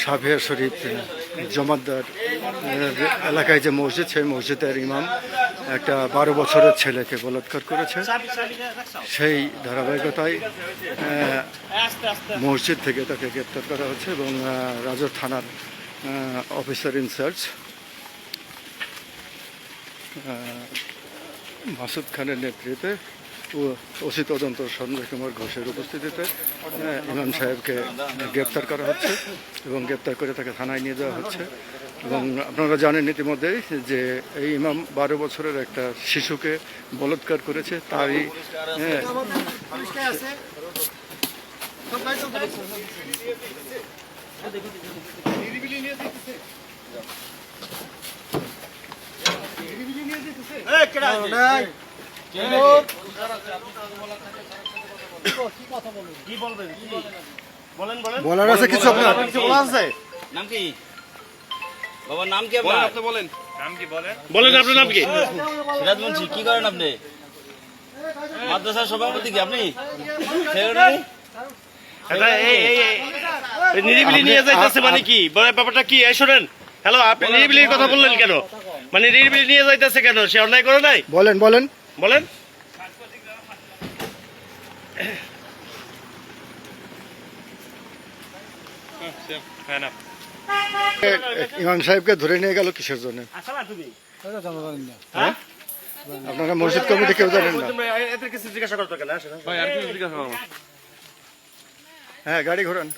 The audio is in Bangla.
সাফিয়া শরীফ জমাদ্দার এলাকায় যে মসজিদ, সেই মসজিদের ইমাম একটা 12 বছরের ছেলেকে বলাৎকার করেছে। সেই ধারাবাহিকতায় মসজিদ থেকে তাকে গ্রেপ্তার করা হচ্ছে এবং রাজৌর থানার অফিসার ইনচার্জ মাসুদ খানের নেতৃত্বে ওসি তদন্ত সঞ্জয় কুমার ঘোষের উপস্থিতিতে ইমাম সাহেবকে গ্রেপ্তার করা হচ্ছে এবং গ্রেপ্তার করে তাকে থানায় নিয়ে যাওয়া হচ্ছে। এবং আপনারা জানেন ইতিমধ্যেই যে এই ইমাম 12 বছরের একটা শিশুকে বলাৎকার করেছে। তারই বলার আছে কিছু আপনার নাম কি বাবার নাম কি আপনার? আপনি বলেন নাম কি বলেন আপনার নাম কি? সিরাজ মুন্সি। কি করেন আপনি? মাদ্রাসার সভাপতি কি আপনি? নিরিবিলি নিয়ে যাইতেছে মানে কি ব্যাপারটা কি? শোনেন, হ্যালো, আপনি নিরিবিলির কথা বললেন কেন? মানে নিরিবিলি নিয়ে যাইতেছে কেন? সে অন্যায় করে নাই? বলেন বলেন বলেন। ইমাম সাহেবকে ধরে নিয়ে গেল কিসের জন্য? আপনারা মসজিদ কমিটি কেউ জানেন না? এদের কিছু জিজ্ঞাসা করতে গেলে হ্যাঁ, গাড়ি ঘোরান।